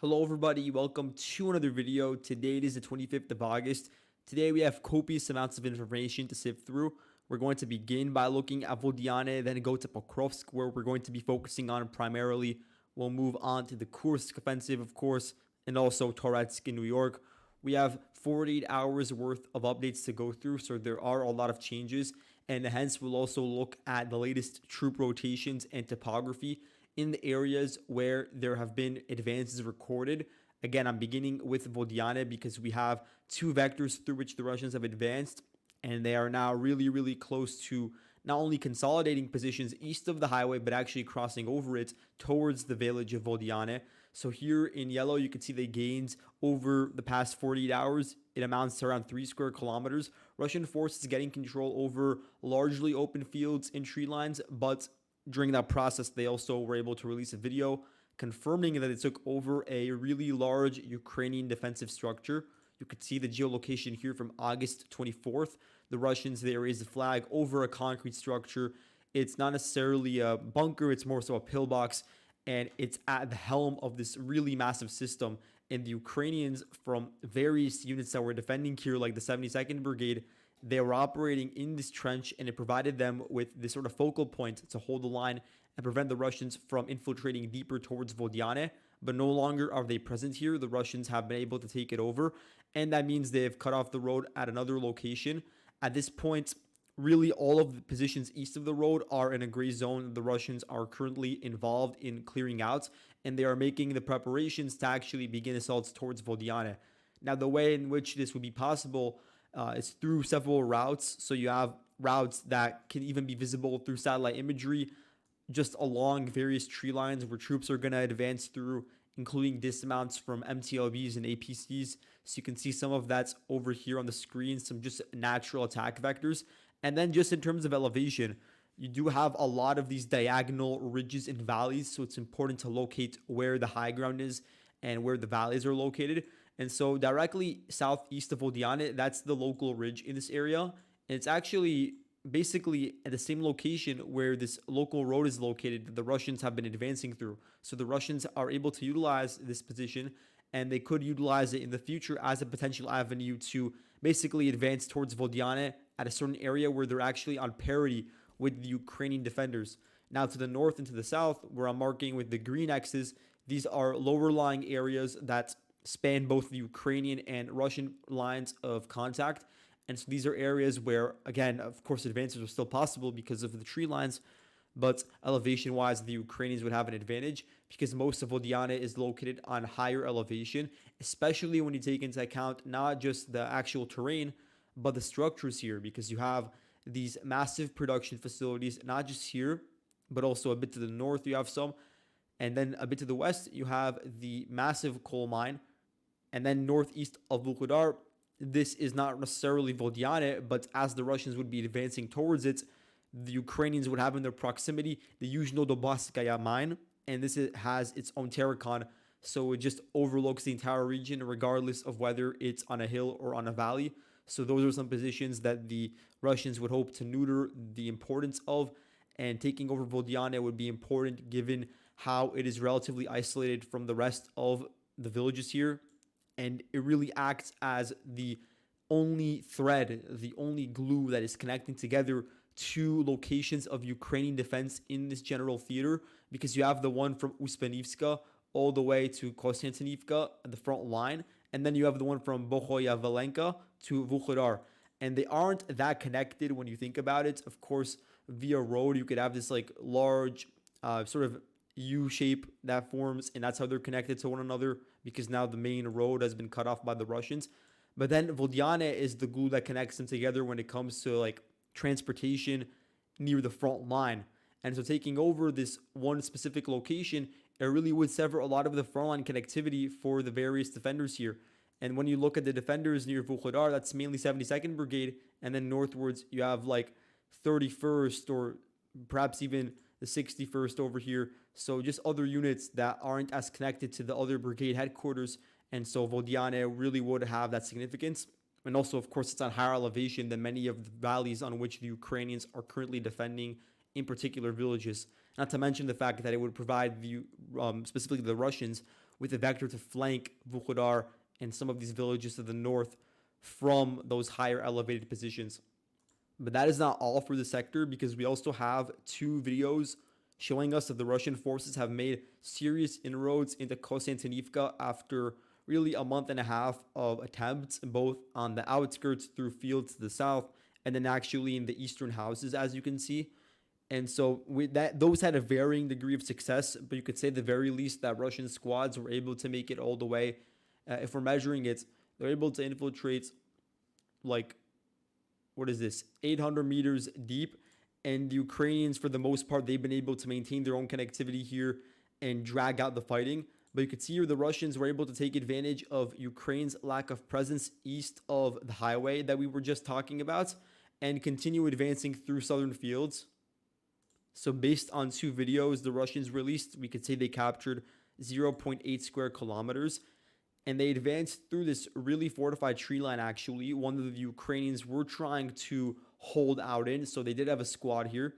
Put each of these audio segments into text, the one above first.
Hello everybody, welcome to another video. Today it is the 25th of August. Today we have copious amounts of information to sift through. We're going to begin by looking at Vodyane, then go to Pokrovsk, where we're going to be focusing on primarily. We'll move on to the Kursk offensive, of course, and also Toretsk in New York. We have 48 hours worth of updates to go through, so there are a lot of changes, and hence we'll also look at the latest troop rotations and topography in the areas where there have been advances recorded. Again, I'm beginning with Vodyane because we have two vectors through which the Russians have advanced, and they are now really close to not only consolidating positions east of the highway, but actually crossing over it towards the village of Vodyane. So here in yellow, you can see the gains over the past 48 hours. It amounts to around 3 square kilometers. Russian forces getting control over largely open fields and tree lines, but during that process, they also were able to release a video confirming that it took over a really large Ukrainian defensive structure. You could see the geolocation here from August 24th. The Russians, they raised a flag over a concrete structure. It's not necessarily a bunker, it's more so a pillbox, and it's at the helm of this really massive system. And the Ukrainians, from various units that were defending here, like the 72nd Brigade, they were operating in this trench, and it provided them with this sort of focal point to hold the line and prevent the Russians from infiltrating deeper towards Vodyane. But no longer are they present here. The Russians have been able to take it over, and that means they've cut off the road at another location. At this point, really all of the positions east of the road are in a gray zone. The Russians are currently involved in clearing out, and they are making the preparations to actually begin assaults towards Vodyane. Now, the way in which this would be possible is through several routes. So you have routes that can even be visible through satellite imagery just along various tree lines where troops are going to advance through, including dismounts from MTLBs and APCs. So you can see some of that's over here on the screen, some just natural attack vectors. And then just in terms of elevation, you do have a lot of these diagonal ridges and valleys. So it's important to locate where the high ground is and where the valleys are located. And so directly southeast of Vodyane, that's the local ridge in this area. And it's actually basically at the same location where this local road is located that the Russians have been advancing through. So the Russians are able to utilize this position, and they could utilize it in the future as a potential avenue to basically advance towards Vodyane at a certain area where they're actually on parity with the Ukrainian defenders. Now to the north and to the south, where I'm marking with the green X's, these are lower lying areas that span both the Ukrainian and Russian lines of contact. And so these are areas where, again, of course, advances are still possible because of the tree lines, but elevation-wise, the Ukrainians would have an advantage because most of Vodyane is located on higher elevation, especially when you take into account not just the actual terrain, but the structures here, because you have these massive production facilities, not just here, but also a bit to the north, you have some, and then a bit to the west, you have the massive coal mine. And then northeast of Vuhledar, this is not necessarily Vodyane, but as the Russians would be advancing towards it, the Ukrainians would have in their proximity the Yuzhno-Dobasskaya mine, and this has its own terracon, so it just overlooks the entire region regardless of whether it's on a hill or on a valley. So those are some positions that the Russians would hope to neuter the importance of, and taking over Vodyane would be important given how it is relatively isolated from the rest of the villages here. And it really acts as the only thread, the only glue that is connecting together two locations of Ukrainian defense in this general theater, because you have the one from Uspenivska all the way to Konstantinivka at the front line, and then you have the one from Bohoya Valenka to Vuhledar. And they aren't that connected when you think about it. Of course, via road, you could have this like large sort of U shape that forms, and that's how they're connected to one another because now the main road has been cut off by the Russians. But then Vodyane is the glue that connects them together when it comes to like transportation near the front line. And so taking over this one specific location, it really would sever a lot of the frontline connectivity for the various defenders here. And when you look at the defenders near Vuhledar, that's mainly 72nd Brigade, and then northwards you have like 31st or perhaps even the 61st over here. So just other units that aren't as connected to the other brigade headquarters. And so Vodyane really would have that significance. And also, of course, it's on higher elevation than many of the valleys on which the Ukrainians are currently defending, in particular villages. Not to mention the fact that it would provide the specifically the Russians with a vector to flank Vuhledar and some of these villages to the north from those higher elevated positions. But that is not all for the sector, because we also have two videos showing us that the Russian forces have made serious inroads into Konstantinivka after really a month and a half of attempts, both on the outskirts through fields to the south and then actually in the eastern houses, as you can see. And so with that, those had a varying degree of success, but you could say at the very least that Russian squads were able to make it all the way. If we're measuring it, they're able to infiltrate like, what is this, 800 meters deep. And the Ukrainians, for the most part, they've been able to maintain their own connectivity here and drag out the fighting. But you could see here the Russians were able to take advantage of Ukraine's lack of presence east of the highway that we were just talking about and continue advancing through southern fields. So based on two videos the Russians released, we could say they captured 0.8 square kilometers. And they advanced through this really fortified tree line, actually. One of the Ukrainians were trying to hold out in, so they did have a squad here.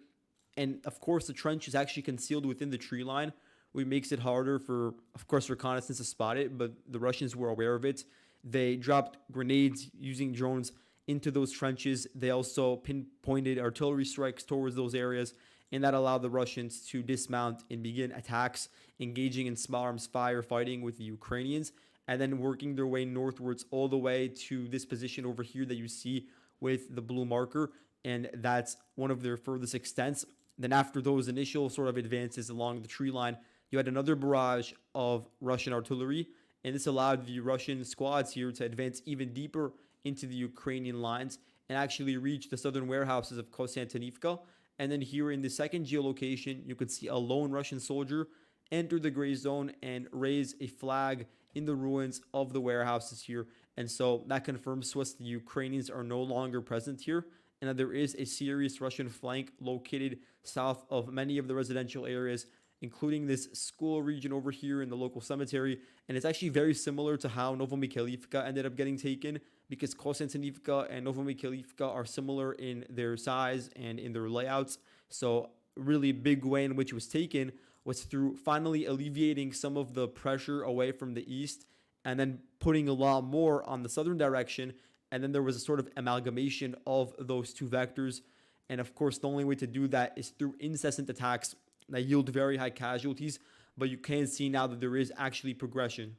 And of course, the trench is actually concealed within the tree line, which makes it harder for, of course, reconnaissance to spot it, but the Russians were aware of it. They dropped grenades using drones into those trenches. They also pinpointed artillery strikes towards those areas, and that allowed the Russians to dismount and begin attacks, engaging in small arms firefighting with the Ukrainians, and then working their way northwards all the way to this position over here that you see with the blue marker, and that's one of their furthest extents. Then after those initial sort of advances along the tree line, you had another barrage of Russian artillery, and this allowed the Russian squads here to advance even deeper into the Ukrainian lines and actually reach the southern warehouses of Konstantinivka. And then here in the second geolocation, you could see a lone Russian soldier enter the gray zone and raise a flag in the ruins of the warehouses here. And so that confirms to us the Ukrainians are no longer present here, and that there is a serious Russian flank located south of many of the residential areas, including this school region over here in the local cemetery. And it's actually very similar to how Novohrodivka ended up getting taken, because Konstantinivka and Novohrodivka are similar in their size and in their layouts. So really big way in which it was taken was through finally alleviating some of the pressure away from the east and then putting a lot more on the southern direction. And then there was a sort of amalgamation of those two vectors. And of course, the only way to do that is through incessant attacks that yield very high casualties. But you can see now that there is actually progression.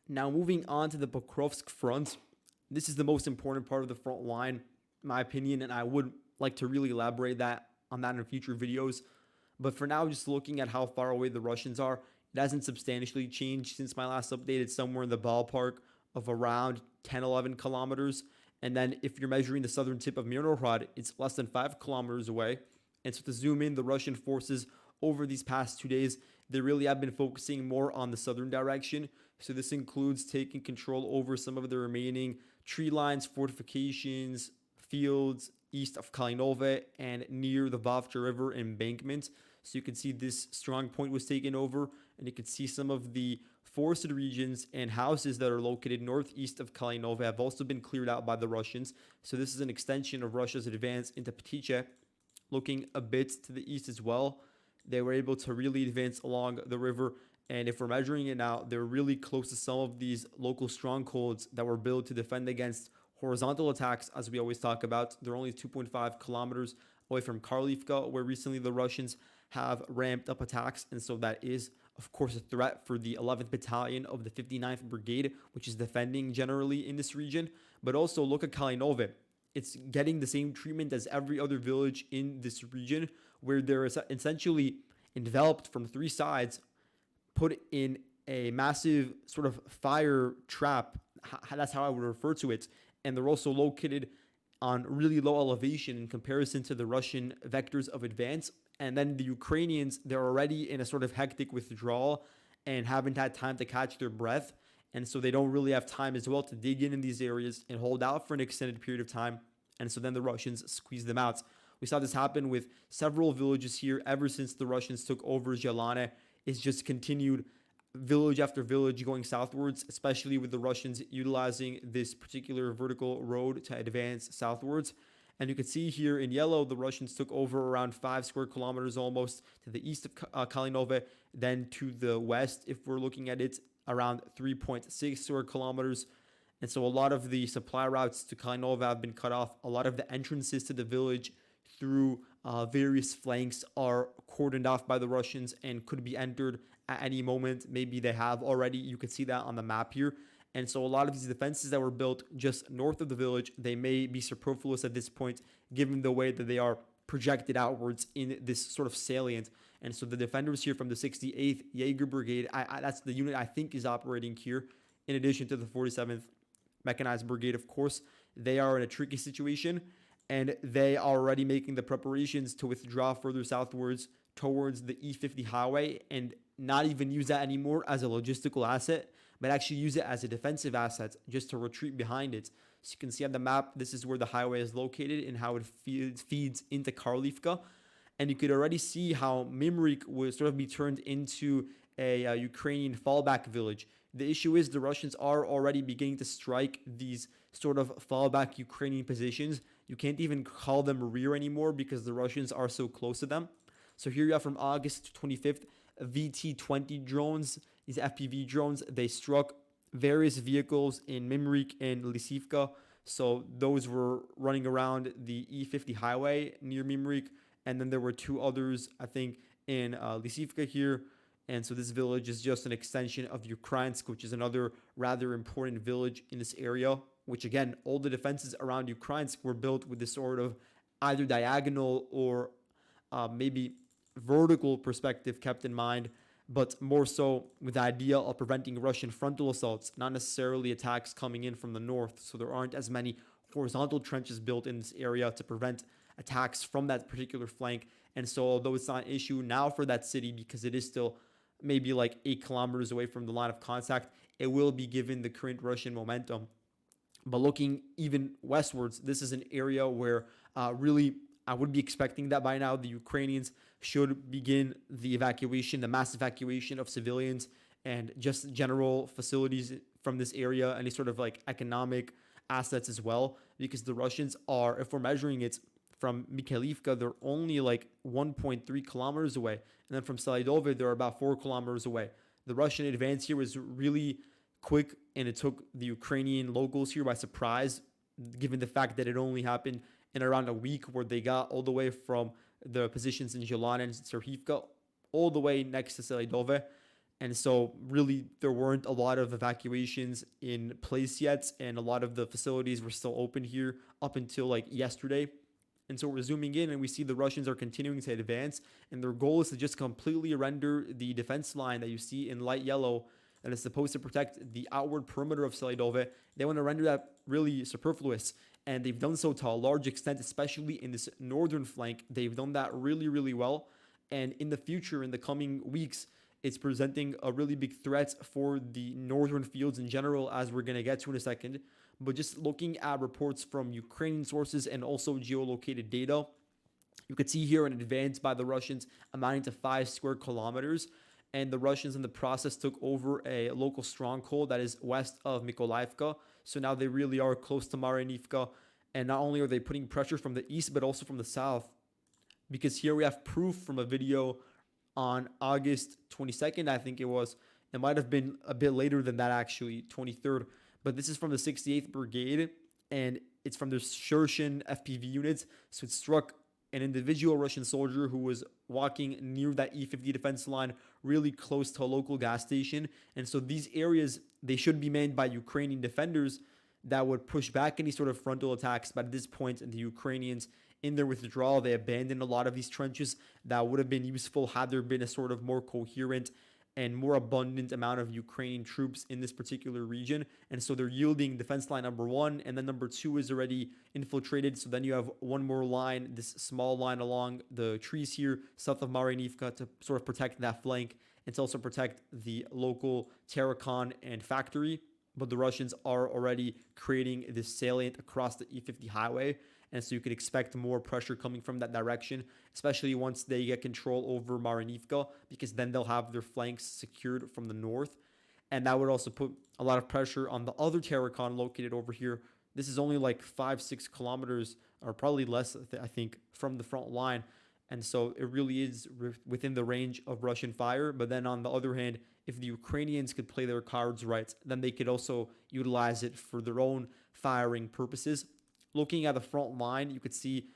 Now moving on to the Pokrovsk front. This is the most important part of the front line, in my opinion, and I would like to really elaborate on that in future videos. But for now, just looking at how far away the Russians are, it hasn't substantially changed since my last update. It's somewhere in the ballpark of around 10-11 kilometers. And then if you're measuring the southern tip of Mirnohrad, it's less than 5 kilometers away. And so to zoom in, the Russian forces over these past 2 days, they really have been focusing more on the southern direction. So this includes taking control over some of the remaining tree lines, fortifications, fields east of Kalinove and near the Vovcha River embankment. So you can see this strong point was taken over, and you can see some of the forested regions and houses that are located northeast of Kalinove have also been cleared out by the Russians. So this is an extension of Russia's advance into Petiche. Looking a bit to the east as well, they were able to really advance along the river. And if we're measuring it now, they're really close to some of these local strongholds that were built to defend against horizontal attacks, as we always talk about. They're only 2.5 kilometers away from Karlivka, where recently the Russians have ramped up attacks. And so that is, of course, a threat for the 11th Battalion of the 59th Brigade, which is defending generally in this region. But also look at Kalinove. It's getting the same treatment as every other village in this region, where they're essentially enveloped from three sides, put in a massive sort of fire trap. That's how I would refer to it. And they're also located on really low elevation in comparison to the Russian vectors of advance. And then the Ukrainians, they're already in a sort of hectic withdrawal and haven't had time to catch their breath. And so they don't really have time as well to dig in these areas and hold out for an extended period of time. And so then the Russians squeeze them out. We saw this happen with several villages here ever since the Russians took over Zhelane. It's just continued village after village going southwards, especially with the Russians utilizing this particular vertical road to advance southwards. And you can see here in yellow, the Russians took over around 5 square kilometers almost to the east of Kalinove. Then to the west, if we're looking at it, around 3.6 square kilometers. And so a lot of the supply routes to Kalinove have been cut off. A lot of the entrances to the village through various flanks are cordoned off by the Russians and could be entered at any moment. Maybe they have already. You can see that on the map here. And so a lot of these defenses that were built just north of the village, they may be superfluous at this point, given the way that they are projected outwards in this sort of salient. And so the defenders here from the 68th Jaeger Brigade, that's the unit I think is operating here, in addition to the 47th Mechanized Brigade, of course. They are in a tricky situation, and they are already making the preparations to withdraw further southwards towards the E50 highway and not even use that anymore as a logistical asset, but actually use it as a defensive asset just to retreat behind it. So you can see on the map, this is where the highway is located and how it feeds into Karlivka. And you could already see how Mimrik would sort of be turned into a Ukrainian fallback village. The issue is the Russians are already beginning to strike these sort of fallback Ukrainian positions. You can't even call them rear anymore because the Russians are so close to them. So here you have from August 25th, VT-20 drones, these FPV drones, they struck various vehicles in Mimrik and Lysivka. So those were running around the E50 highway near Mimrik. And then there were two others, I think, in Lysivka here. And so this village is just an extension of Ukrainsk, which is another rather important village in this area, which again, all the defenses around Ukrainsk were built with this sort of either diagonal or maybe vertical perspective kept in mind, but more so with the idea of preventing Russian frontal assaults, not necessarily attacks coming in from the north. So there aren't as many horizontal trenches built in this area to prevent attacks from that particular flank. And so although it's not an issue now for that city because it is still maybe like 8 kilometers away from the line of contact, it will be given the current Russian momentum. But looking even westwards, this is an area where really I would be expecting that by now the Ukrainians should begin the evacuation, the mass evacuation of civilians and just general facilities from this area, any sort of like economic assets as well, because the Russians are, if we're measuring it from Mikhailivka, they're only like 1.3 kilometers away. And then from Selydove, they're about 4 kilometers away. The Russian advance here was really quick, and it took the Ukrainian locals here by surprise, given the fact that it only happened in around a week, where they got all the way from the positions in Zhelana and Serhivka all the way next to Selydove. And so really there weren't a lot of evacuations in place yet, and a lot of the facilities were still open here up until like yesterday. And so we're zooming in and we see the Russians are continuing to advance, and their goal is to just completely render the defense line that you see in light yellow that is supposed to protect the outward perimeter of Selydove. They want to render that really superfluous, and they've done so to a large extent, especially in this northern flank. They've done that really, really well. And in the future, in the coming weeks, it's presenting a really big threat for the northern fields in general, as we're going to get to in a second. But just looking at reports from Ukrainian sources and also geolocated data, you could see here an advance by the Russians amounting to 5 square kilometers. And the Russians in the process took over a local stronghold that is west of Mykolaiivka. So now they really are close to Marinivka. And not only are they putting pressure from the east, but also from the south. Because here we have proof from a video on August 22nd, I think it was. It might have been a bit later than that, actually, 23rd. But this is from the 68th Brigade, and it's from the Shershin FPV units. So it struck an individual Russian soldier who was walking near that E50 defense line, really close to a local gas station. And so these areas, they should be manned by Ukrainian defenders that would push back any sort of frontal attacks. But at this point, the Ukrainians, in their withdrawal, they abandoned a lot of these trenches that would have been useful had there been a sort of more coherent and more abundant amount of Ukrainian troops in this particular region. And so they're yielding defense line number 1, and then number 2 is already infiltrated. So then you have one more line, this small line along the trees here, south of Marinivka, to sort of protect that flank and to also protect the local Terekon and factory. But the Russians are already creating this salient across the E50 highway. And so you could expect more pressure coming from that direction, especially once they get control over Marinivka, because then they'll have their flanks secured from the north. And that would also put a lot of pressure on the other Terekon located over here, This is only like 5-6 kilometers, or probably less, I think, from the front line. And so it really is within the range of Russian fire. But then on the other hand, if the Ukrainians could play their cards right, then they could also utilize it for their own firing purposes. Looking at the front line, you could see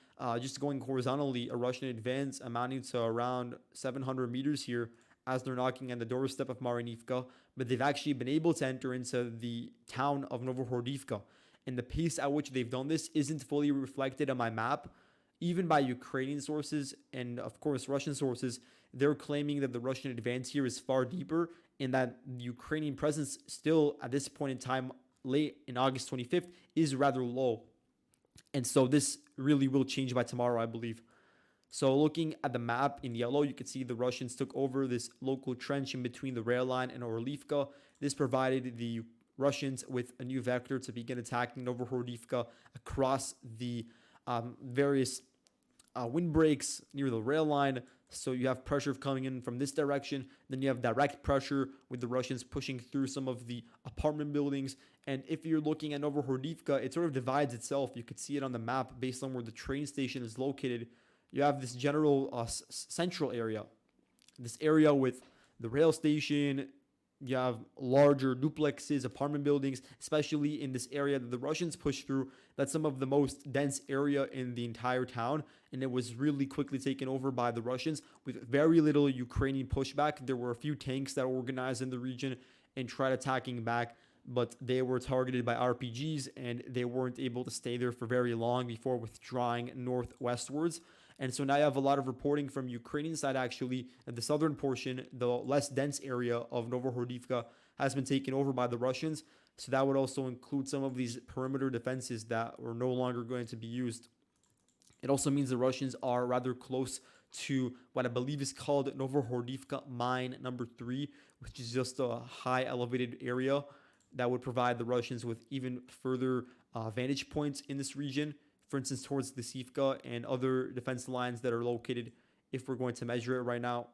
just going horizontally, a Russian advance amounting to around 700 meters here as they're knocking on the doorstep of Marinivka. But they've actually been able to enter into the town of Novohrodivka. And the pace at which they've done this isn't fully reflected on my map. Even by Ukrainian sources and, of course, Russian sources, they're claiming that the Russian advance here is far deeper and that the Ukrainian presence still, at this point in time, late in August 25th, is rather low. And so this really will change by tomorrow, I believe. So looking at the map in yellow, you can see the Russians took over this local trench in between the rail line and Orlivka. This provided the Russians with a new vector to begin attacking Novohrodivka across the various windbreaks near the rail line. So you have pressure coming in from this direction. Then you have direct pressure with the Russians pushing through some of the apartment buildings. And if you're looking at Novohrodivka, it sort of divides itself. You could see it on the map based on where the train station is located. You have this general central area, this area with the rail station. You have larger duplexes, apartment buildings, especially in this area that the Russians pushed through. That's some of the most dense area in the entire town. And it was really quickly taken over by the Russians with very little Ukrainian pushback. There were a few tanks that were organized in the region and tried attacking back, but they were targeted by RPGs and they weren't able to stay there for very long before withdrawing northwestwards. And so now you have a lot of reporting from Ukrainian side, actually, that the southern portion, the less dense area of Novohrodivka, has been taken over by the Russians. So that would also include some of these perimeter defenses that were no longer going to be used. It also means the Russians are rather close to what I believe is called Novohrodivka Mine number 3, which is just a high elevated area that would provide the Russians with even further vantage points in this region. For instance, towards the Sivka and other defense lines that are located, if we're going to measure it right now,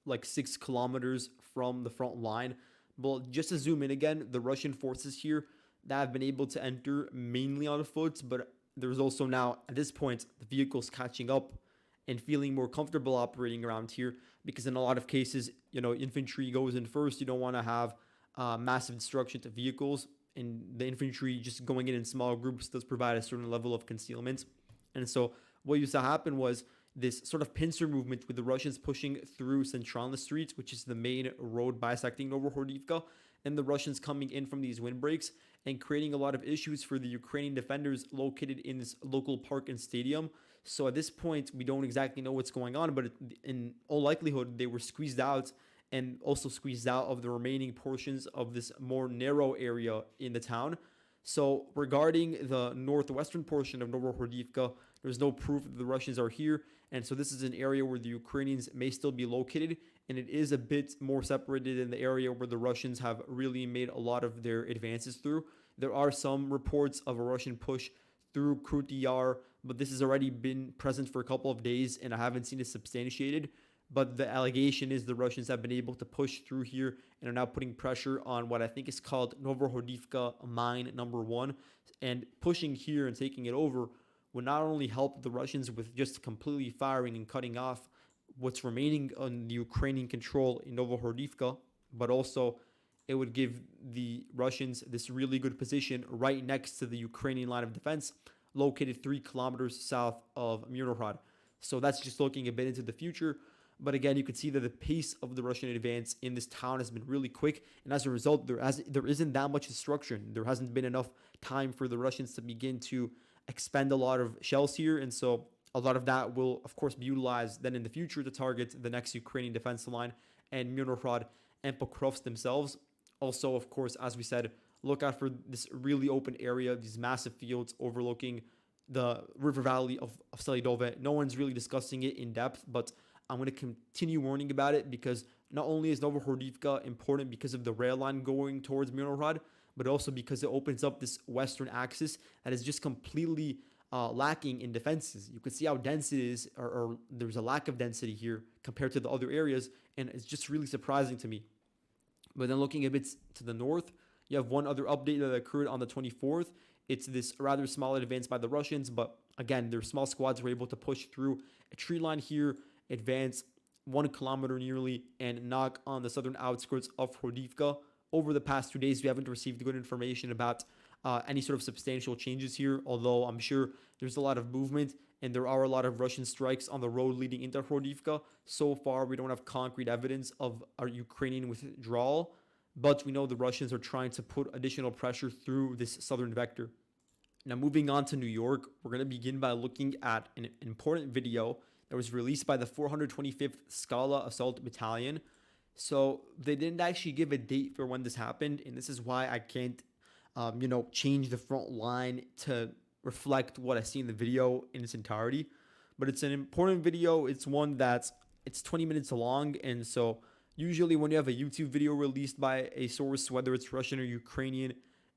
like 6 kilometers from the front line. But just to zoom in again, the Russian forces here that have been able to enter mainly on foot, but there's also now, at this point, the vehicles catching up and feeling more comfortable operating around here, because in a lot of cases, infantry goes in first. You don't want to have massive destruction to vehicles. And the infantry just going in small groups does provide a certain level of concealment. And so what used to happen was this sort of pincer movement with the Russians pushing through Centralna Street, which is the main road bisecting Novohrodivka, and the Russians coming in from these windbreaks and creating a lot of issues for the Ukrainian defenders located in this local park and stadium. So at this point, we don't exactly know what's going on, but in all likelihood, they were squeezed out and also squeezed out of the remaining portions of this more narrow area in the town. So regarding the northwestern portion of Novohrodivka, there's no proof that the Russians are here. And so this is an area where the Ukrainians may still be located. And it is a bit more separated than the area where the Russians have really made a lot of their advances through. There are some reports of a Russian push through Kruty Yar, but this has already been present for a couple of days and I haven't seen it substantiated. But the allegation is the Russians have been able to push through here and are now putting pressure on what I think is called Novohrodivka Mine number 1. And pushing here and taking it over would not only help the Russians with just completely firing and cutting off what's remaining on the Ukrainian control in Novohrodivka, but also it would give the Russians this really good position right next to the Ukrainian line of defense, located 3 kilometers south of Murnohrad. So that's just looking a bit into the future. But again, you can see that the pace of the Russian advance in this town has been really quick. And as a result, there isn't that much destruction. There hasn't been enough time for the Russians to begin to expend a lot of shells here. And so a lot of that will, of course, be utilized then in the future to target the next Ukrainian defense line and Murnohrad and Pokrovsk themselves. Also, of course, as we said, look out for this really open area, these massive fields overlooking the river valley of Selydove. No one's really discussing it in depth, but I'm going to continue warning about it because not only is Novohrodivka important because of the rail line going towards Murnohrad, but also because it opens up this western axis that is just completely lacking in defenses. You can see how dense it is, or there's a lack of density here compared to the other areas, and it's just really surprising to me. But then looking a bit to the north, you have one other update that occurred on the 24th, It's this rather small advance by the Russians, but again, their small squads were able to push through a tree line here, advance 1 kilometer nearly, and knock on the southern outskirts of Hrodivka. Over the past 2 days, we haven't received good information about any sort of substantial changes here, although I'm sure there's a lot of movement and there are a lot of Russian strikes on the road leading into Hrodivka. So far, we don't have concrete evidence of a Ukrainian withdrawal, but we know the Russians are trying to put additional pressure through this southern vector. Now, moving on to New York, we're going to begin by looking at an important video that was released by the 425th Skala Assault Battalion. So they didn't actually give a date for when this happened, and this is why I can't, change the front line to reflect what I see in the video in its entirety. But it's an important video. It's one it's 20 minutes long, and so usually when you have a YouTube video released by a source, whether it's Russian or Ukrainian,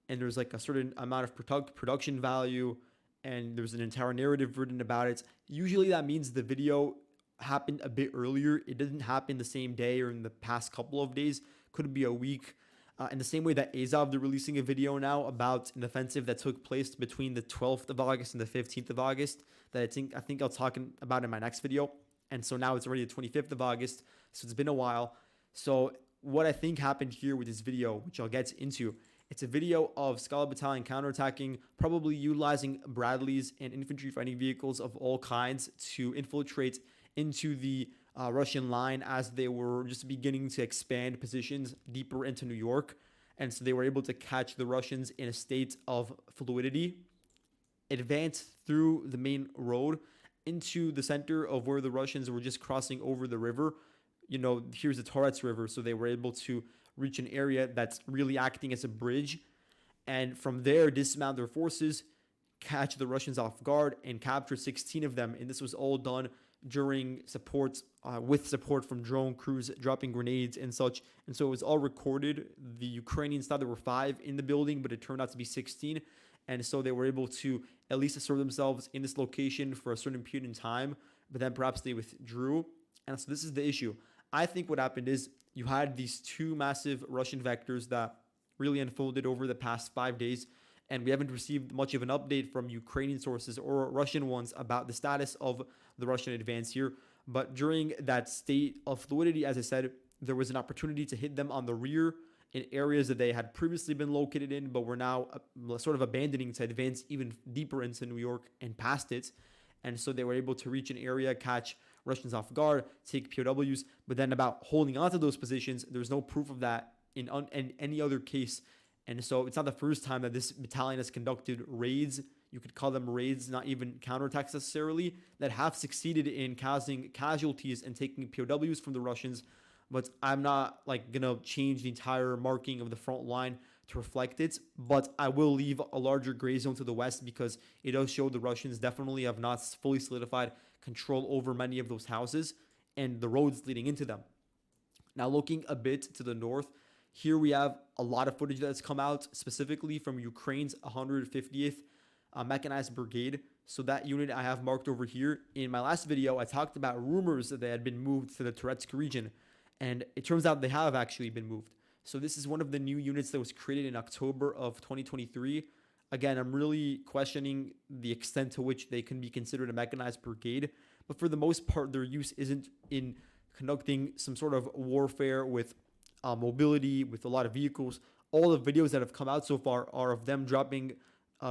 and there's like a certain amount of production value, and there's an entire narrative written about it, usually that means the video happened a bit earlier. It didn't happen the same day or in the past couple of days. Could be a week. In the same way that Azov, they're releasing a video now about an offensive that took place between the 12th of August and the 15th of August that I think I'll talk about in my next video. And so now it's already the 25th of August, so it's been a while. So what I think happened here with this video, which I'll get into, it's a video of Skala Battalion counterattacking, probably utilizing Bradleys and infantry fighting vehicles of all kinds to infiltrate into the Russian line as they were just beginning to expand positions deeper into New York. And so they were able to catch the Russians in a state of fluidity, advance through the main road into the center of where the Russians were just crossing over the river. Here's the Toretsk River. So they were able to reach an area that's really acting as a bridge. And from there, dismount their forces, catch the Russians off guard, and capture 16 of them. And this was all done during support, with support from drone crews dropping grenades and such. And so it was all recorded. The Ukrainians thought there were 5 in the building, but it turned out to be 16. And so they were able to at least assert themselves in this location for a certain period in time, but then perhaps they withdrew. And so this is the issue. I think what happened is you had these 2 massive Russian vectors that really unfolded over the past 5 days, and we haven't received much of an update from Ukrainian sources or Russian ones about the status of the Russian advance here. But during that state of fluidity, as I said, there was an opportunity to hit them on the rear in areas that they had previously been located in, but were now sort of abandoning to advance even deeper into New York and past it. And so they were able to reach an area, catch Russians off guard, take POWs, but then about holding onto those positions, there's no proof of that in any other case. And so it's not the first time that this battalion has conducted raids. You could call them raids, not even counterattacks necessarily, that have succeeded in causing casualties and taking POWs from the Russians. But I'm not gonna change the entire marking of the front line to reflect it. But I will leave a larger gray zone to the west because it does show the Russians definitely have not fully solidified control over many of those houses and the roads leading into them. Now looking a bit to the north, here we have a lot of footage that's come out specifically from Ukraine's 150th Mechanized Brigade. So that unit I have marked over here. In my last video, I talked about rumors that they had been moved to the Toretsk region, and it turns out they have actually been moved. So this is one of the new units that was created in October of 2023. Again, I'm really questioning the extent to which they can be considered a mechanized brigade, but for the most part, their use isn't in conducting some sort of warfare with mobility, with a lot of vehicles. All the videos that have come out so far are of them dropping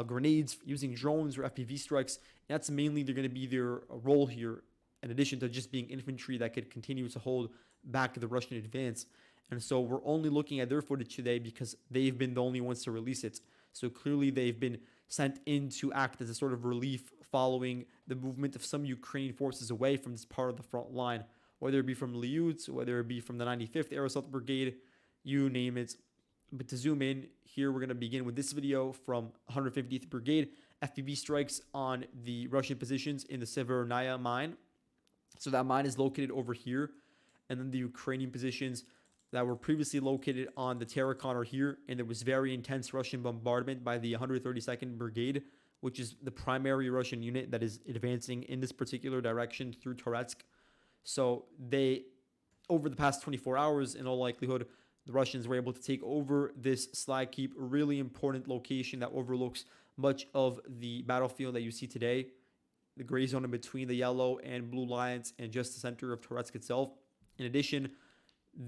grenades, using drones or FPV strikes. And that's mainly they're going to be their role here, in addition to just being infantry that could continue to hold back the Russian advance. And so we're only looking at their footage today because they've been the only ones to release it. So clearly they've been sent in to act as a sort of relief following the movement of some Ukrainian forces away from this part of the front line, whether it be from Lyud, whether it be from the 95th Air Assault Brigade, you name it. But to zoom in, here we're going to begin with this video from 150th Brigade, FPV strikes on the Russian positions in the Severnaya mine. So that mine is located over here, and then the Ukrainian positions that were previously located on the Terrakon are here, and there was very intense Russian bombardment by the 132nd Brigade, which is the primary Russian unit that is advancing in this particular direction through Toretsk. So they, over the past 24 hours, in all likelihood, the Russians were able to take over this slag heap, a really important location that overlooks much of the battlefield that you see today, the gray zone in between the yellow and blue lines, and just the center of Toretsk itself. In addition,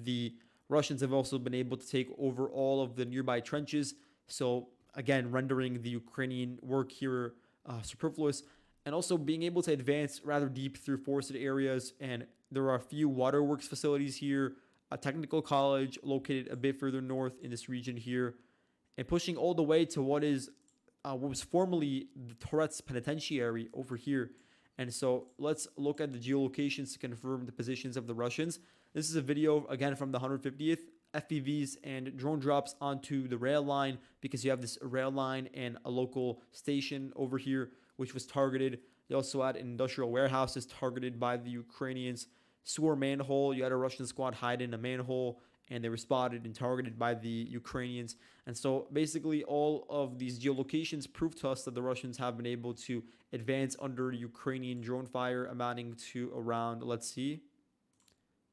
the Russians have also been able to take over all of the nearby trenches. So, again, rendering the Ukrainian work here superfluous, and also being able to advance rather deep through forested areas. And there are a few waterworks facilities here, a technical college located a bit further north in this region here, and pushing all the way to what was formerly the Toretsk Penitentiary over here. And so let's look at the geolocations to confirm the positions of the Russians. This is a video, again, from the 150th. FPVs and drone drops onto the rail line, because you have this rail line and a local station over here, which was targeted. They also had industrial warehouses targeted by the Ukrainians. Sewer manhole, you had a Russian squad hide in a manhole, and they were spotted and targeted by the Ukrainians. And so basically all of these geolocations prove to us that the Russians have been able to advance under Ukrainian drone fire, amounting to around, let's see,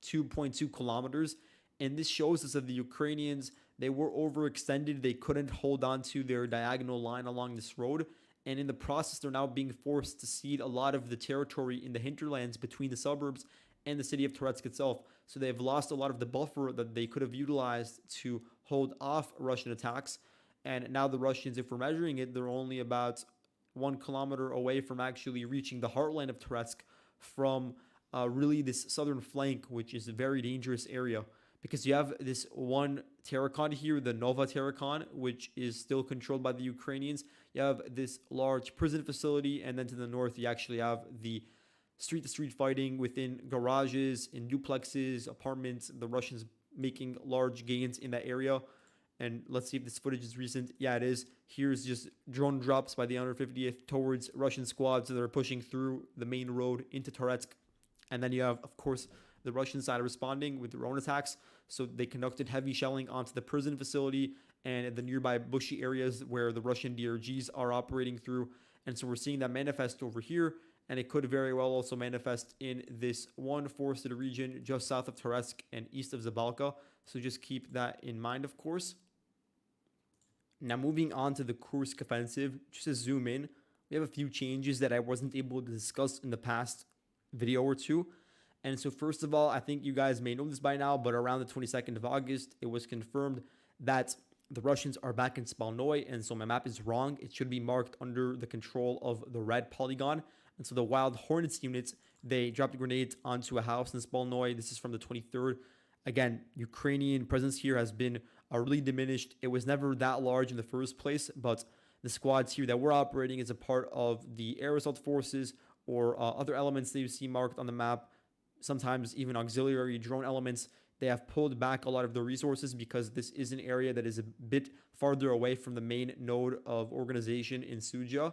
2.2 kilometers. And this shows us that the Ukrainians, they were overextended. They couldn't hold on to their diagonal line along this road. And in the process, they're now being forced to cede a lot of the territory in the hinterlands between the suburbs and the city of Toretsk itself. So they've lost a lot of the buffer that they could have utilized to hold off Russian attacks. And now the Russians, if we're measuring it, they're only about 1 kilometer away from actually reaching the heartland of Toretsk from really this southern flank, which is a very dangerous area. Because you have this one Terrakhon here, the Nova Terrakhon, which is still controlled by the Ukrainians. You have this large prison facility, and then to the north, you actually have the street-to-street fighting within garages, in duplexes, apartments. The Russians making large gains in that area. And let's see if this footage is recent. Yeah, it is. Here's just drone drops by the 150th towards Russian squads that are pushing through the main road into Toretsk. And then you have, of course, the Russian side responding with their own attacks. So they conducted heavy shelling onto the prison facility and the nearby bushy areas where the Russian DRGs are operating through. And so we're seeing that manifest over here. And it could very well also manifest in this one forested region just south of Toretsk and east of Zabalka. So just keep that in mind, of course. Now moving on to the Kursk offensive, just to zoom in, we have a few changes that I wasn't able to discuss in the past video or two. And so first of all, I think you guys may know this by now, but around the 22nd of August, it was confirmed that the Russians are back in Spalnoy. And so my map is wrong. It should be marked under the control of the red polygon. And so the Wild Hornets units, they dropped grenades onto a house in Spalnoy. This is from the 23rd. Again, Ukrainian presence here has been really diminished. It was never that large in the first place, but the squads here that were operating as a part of the air assault forces or other elements that you see marked on the map, sometimes even auxiliary drone elements, they have pulled back a lot of the resources because this is an area that is a bit farther away from the main node of organization in Sudzha.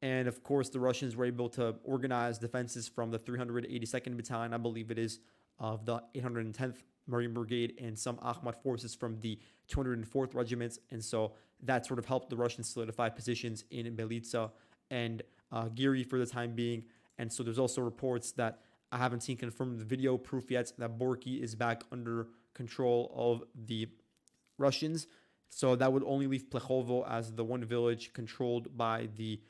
And of course, the Russians were able to organize defenses from the 382nd Battalion, I believe it is, of the 810th Marine Brigade, and some Akhmat forces from the 204th Regiment. And so that sort of helped the Russians solidify positions in Belitsa and Giri for the time being. And so there's also reports that I haven't seen confirmed video proof yet that Borky is back under control of the Russians. So that would only leave Plekhovo as the one village controlled by the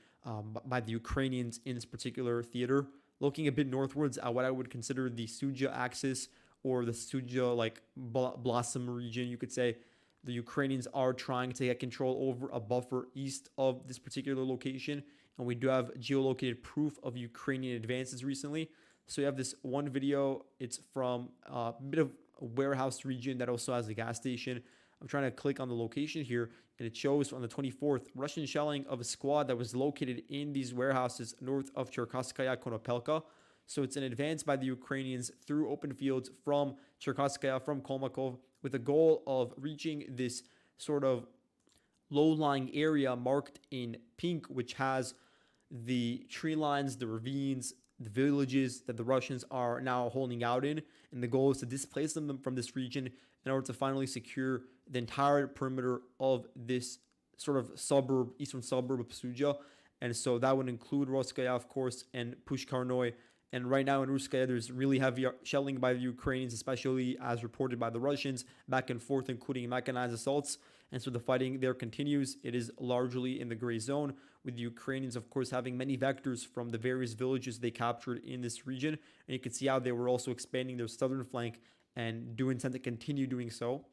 Ukrainians in this particular theater. Looking a bit northwards at what I would consider the Sudzha axis, or the Sudzha blossom region, you could say, the Ukrainians are trying to get control over a buffer east of this particular location. And we do have geolocated proof of Ukrainian advances recently. So you have this one video. It's from a bit of a warehouse region that also has a gas station. I'm trying to click on the location here, and it shows on the 24th, Russian shelling of a squad that was located in these warehouses north of Cherkasskaya Konopelka. So it's an advance by the Ukrainians through open fields from Cherkasskaya, from Kolmakov, with the goal of reaching this sort of low-lying area marked in pink, which has the tree lines, the ravines, the villages that the Russians are now holding out in. And the goal is to displace them from this region in order to finally secure the entire perimeter of this sort of eastern suburb of Sudzha. And so that would include Roskaya, of course, and Pushkarnoy. And right now in Ruskaya, there's really heavy shelling by the Ukrainians, especially as reported by the Russians, back and forth, including mechanized assaults. And so the fighting there continues. It is largely in the gray zone, with the Ukrainians, of course, having many vectors from the various villages they captured in this region. And you can see how they were also expanding their southern flank and do intend to continue doing so.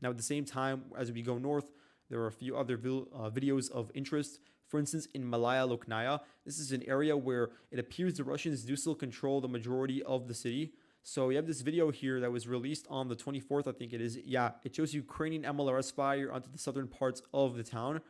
Now, at the same time, as we go north, there are a few other videos of interest. For instance, in Malaya Luknaya, this is an area where it appears the Russians do still control the majority of the city. So you have this video here that was released on the 24th, I think it is. Yeah, it shows Ukrainian MLRS fire onto the southern parts of the town.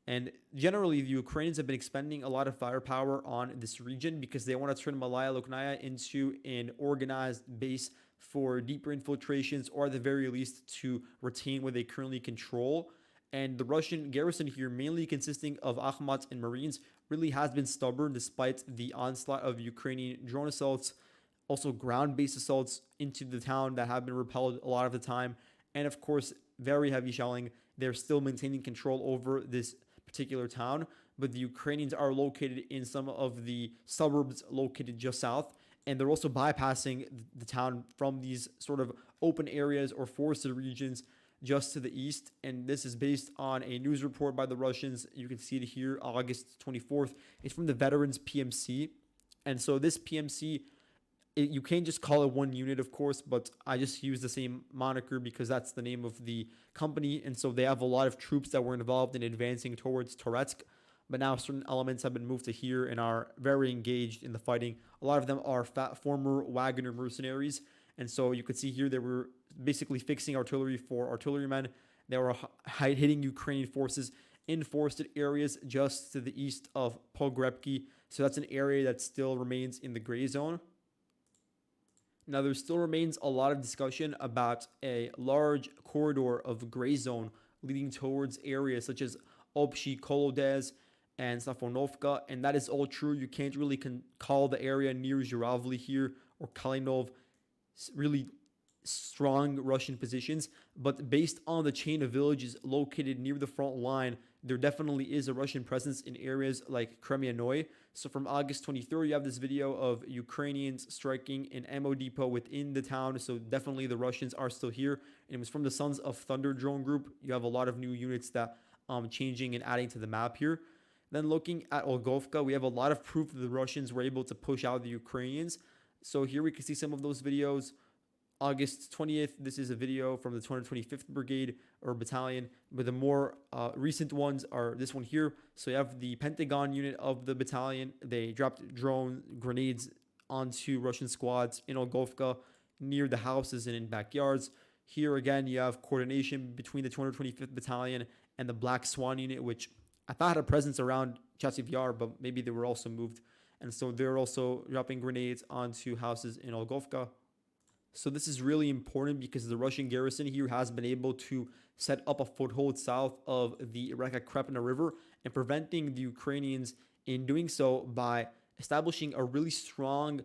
And generally, the Ukrainians have been expending a lot of firepower on this region because they want to turn Malaya Luknaya into an organized base for deeper infiltrations, or at the very least to retain what they currently control. And the Russian garrison here, mainly consisting of Akhmats and Marines, really has been stubborn despite the onslaught of Ukrainian drone assaults, also ground-based assaults into the town that have been repelled a lot of the time, and of course, very heavy shelling. They're still maintaining control over this particular town, but the Ukrainians are located in some of the suburbs located just south, and they're also bypassing the town from these sort of open areas or forested regions just to the east. And this is based on a news report by the Russians. You can see it here, August 24th. It's from the Veterans PMC. And so this PMC, you can't just call it one unit, of course, but I just use the same moniker because that's the name of the company. And so they have a lot of troops that were involved in advancing towards Toretsk. But now certain elements have been moved to here and are very engaged in the fighting. A lot of them are former Wagner mercenaries. And so you could see here they were basically fixing artillery for artillerymen. They were hitting Ukrainian forces in forested areas just to the east of Pokrovsk. So that's an area that still remains in the gray zone. Now, there still remains a lot of discussion about a large corridor of gray zone leading towards areas such as Obshi Kolodez and Safonovka, and that is all true. You can't really call the area near Zhuravli here or Kalinov really strong Russian positions, but based on the chain of villages located near the front line, there definitely is a Russian presence in areas like Kremyanoy. So from August 23rd, you have this video of Ukrainians striking an ammo depot within the town. So definitely the Russians are still here. And it was from the Sons of Thunder drone group. You have a lot of new units that changing and adding to the map here. Then looking at Olgovka, we have a lot of proof that the Russians were able to push out the Ukrainians. So here we can see some of those videos. August 20th, this is a video from the 225th Brigade or Battalion, but the more recent ones are this one here. So you have the Pentagon unit of the battalion. They dropped drone grenades onto Russian squads in Olgovka near the houses and in backyards. Here again, you have coordination between the 225th Battalion and the Black Swan unit, which I thought had a presence around Chasiv Yar, but maybe they were also moved. And so they're also dropping grenades onto houses in Olgovka. So this is really important because the Russian garrison here has been able to set up a foothold south of the Reka Krepina River and preventing the Ukrainians in doing so by establishing a really strong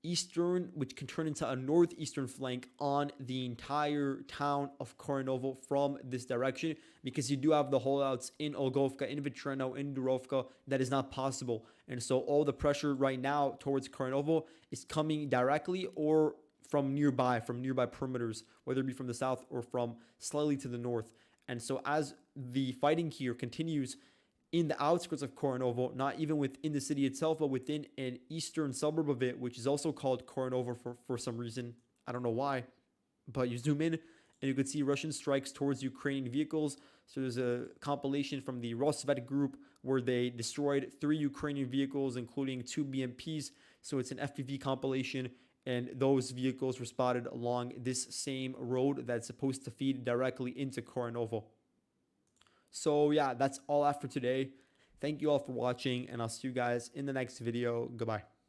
eastern, which can turn into a northeastern flank on the entire town of Korenovo from this direction, because you do have the holdouts in Olgovka, in Vitreno, in Durovka. That is not possible. And so all the pressure right now towards Korenovo is coming directly or from nearby perimeters, whether it be from the south or from slightly to the north. And so as the fighting here continues in the outskirts of Korenovo, not even within the city itself, but within an eastern suburb of it, which is also called Korenovo for some reason. I don't know why, but you zoom in and you can see Russian strikes towards Ukrainian vehicles. So there's a compilation from the Rosvet group where they destroyed 3 Ukrainian vehicles, including 2 BMPs. So it's an FPV compilation. And those vehicles were spotted along this same road that's supposed to feed directly into Korenovo. So yeah, that's all after today. Thank you all for watching, and I'll see you guys in the next video. Goodbye.